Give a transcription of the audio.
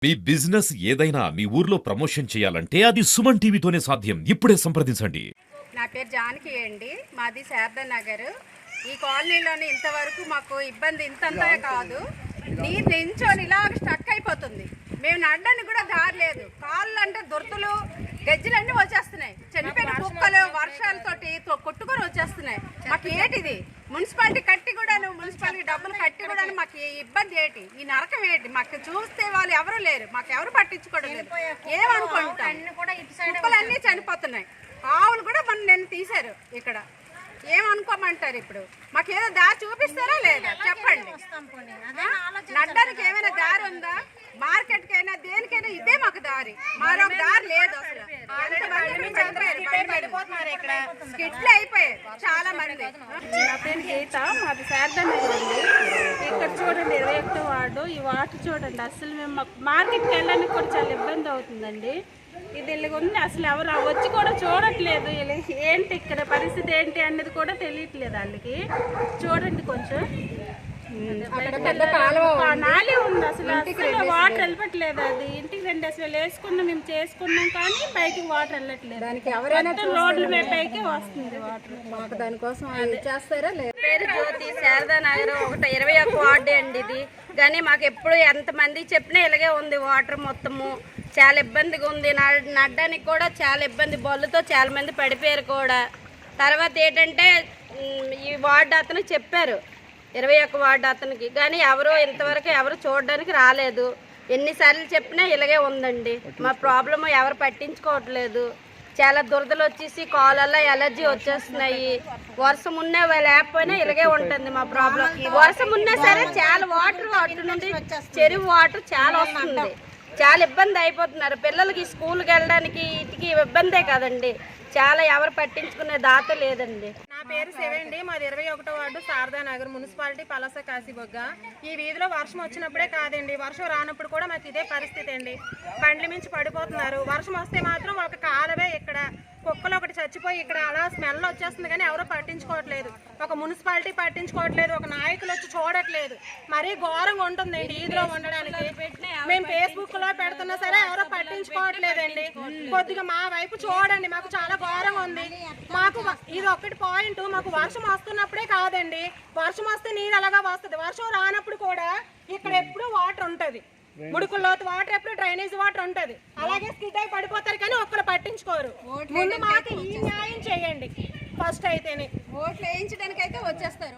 మీ business ఏదైనా మీ ఊర్లో promotion చేయాలంటే అది సుమన్ టీవీతోనే సాధ్యం. ఇప్పుడే సంప్రదించండి. నా పేరు జానకి అండి. మాది శారదా నగర్. ఈ కాలనీలోని ఇంతవరకు మాకు ఇబ్బంది ఇంతంతా కాదు. నీరు నించొని ఇలా స్టక్ అయిపోతుంది. మేము నడ్డానికి కూడా దారి లేదు. కాళ్ళు అంటే దుర్తులు గజ్జలన్నీ వచ్చేస్తున్నాయి. చనిపోయిన కుక్కలు వర్షాలతోటి కొట్టుకొని వచ్చేస్తున్నాయి. మాకు ఏంటిది? మున్సిపాలిటీ కట్టి కూడా మున్సిపాలిటీ డబ్బులు కట్టి కూడా మాకు ఇబ్బంది ఏంటి? ఈ నరకం ఏంటి? మాకు చూస్తే వాళ్ళు ఎవరు లేరు, మాకు ఎవరు పట్టించుకోవడం లేదు. ఏమనుకుంటాం? కుక్కలన్నీ చనిపోతున్నాయి. ఆవులు కూడా మన నిన్న తీశారు. ఇక్కడ ఏమనుకోమంటారు? ఇప్పుడు మాకు ఏదో దారి చూపిస్తారా లేదా చెప్పండి. నడ్డానికి ఏమైనా దారి ఉందా? మార్కెట్కి అయినా దేనికైనా ఇదే మాకు దారి, మరొక దారి లేదు. అసలు స్కిట్లు అయిపోయాయి చాలా మంది. నా పేరు గీత, మాది శారదా నగర్ అండి. ఇక్కడ చూడండి 21వ వార్డు. ఈ వాటర్ చూడండి, అసలు మేము మార్కెట్కి వెళ్ళడానికి కూడా చాలా ఇబ్బంది అవుతుందండి. ఇది ఇలాగ ఉంది, అసలు ఎవరు వచ్చి కూడా చూడట్లేదు. ఏంటి ఇక్కడ పరిస్థితి ఏంటి అనేది కూడా తెలియట్లేదు వాళ్ళకి. చూడండి కొంచెం నాలే ఉంది, అసలు వాటర్ వెళ్ళట్లేదు. అది ఇంటికి రండి, అసలు వేసుకున్నాం, మేము చేసుకున్నాం కానీ పైకి వాటర్ వెళ్ళట్లేదు. రోడ్ల పైకి వస్తుంది వాటర్. మాకు దానికోసం చేస్తారా లేదు? పేరు జ్యోతి, శారదా నగర్ 21 వార్డు అండి ఇది. కానీ మాకు ఎప్పుడు ఎంతమంది చెప్పినా ఇలాగే ఉంది. వాటర్ మొత్తము చాలా ఇబ్బందిగా ఉంది. నడ్డానికి కూడా చాలా ఇబ్బంది. బొల్లుతో చాలా మంది పడిపోయారు కూడా. తర్వాత ఏంటంటే ఈ వార్డు అతను చెప్పారు, 21 వార్డు అతనికి, కానీ ఎవరు ఇంతవరకు ఎవరు చూడడానికి రాలేదు. ఎన్నిసార్లు చెప్పినా ఇలాగే ఉందండి. మా ప్రాబ్లమ్ ఎవరు పట్టించుకోవట్లేదు. చాలా దురదలు వచ్చేసి కాళ్ళల్లో ఎలర్జీ వచ్చేస్తున్నాయి. వర్షం ఉన్నా లేకపోయినా ఇలాగే ఉంటుంది మా ప్రాబ్లం. వర్షం ఉన్నా సరే చాలా వాటర్ అటు నుండి చెరువు వాటర్ చాలా వస్తుంది. చాలా ఇబ్బంది అయిపోతున్నారు పిల్లలకి స్కూల్కి వెళ్ళడానికి. ఇటుకి ఇబ్బందే కదండి. చాలా ఎవరు పట్టించుకునే దాత లేదండి. నా పేరు శివండి. మాది 21వ వార్డు శారదా నగర్, మున్సిపాలిటీ పలస కాశీబొగ్గ. ఈ వీధిలో వర్షం వచ్చినప్పుడే కాదండి, వర్షం రానప్పుడు కూడా మాకు ఇదే పరిస్థితి అండి. బండ్ల మించి పడిపోతున్నారు. వర్షం వస్తే మాత్రం ఒక కాలవే ఇక్కడ కుక్కలు ఒకటి చచ్చిపోయి ఇక్కడ అలా స్మెల్ వచ్చేస్తుంది, కానీ ఎవరో పట్టించుకోవట్లేదు. ఒక మున్సిపాలిటీ పట్టించుకోవట్లేదు, ఒక నాయకులు వచ్చి చూడట్లేదు. మరీ ఘోరంగా ఉంటుందండి ఈదిలో ఉండడానికి. మేము ఫేస్బుక్ లో పెడుతున్నా సరే ఎవరో పట్టించుకోవట్లేదండి. కొద్దిగా మా వైపు చూడండి, మాకు చాలా ఘోరంగా ఉంది. మాకు ఇది ఒకటి పాయింట్, మాకు వర్షం వస్తున్నప్పుడే కాదండి, వర్షం వస్తే నీరు అలాగా వస్తుంది. వర్షం రానప్పుడు కూడా ఇక్కడ ఎప్పుడు వాటర్ ఉంటుంది. ముడుకుల్లోతు వాటర్ ఎప్పుడు డ్రైనేజ్ వాటర్ ఉంటది. అలాగే స్కిడ్ అయి పడిపోతారు, కానీ ఒక్కరు పట్టించుకోరు. ముందు మాకు ఈ న్యాయం చేయండి ఫస్ట్ అయితేనే. ఓట్లు వేయించడానికి అయితే వచ్చేస్తారు.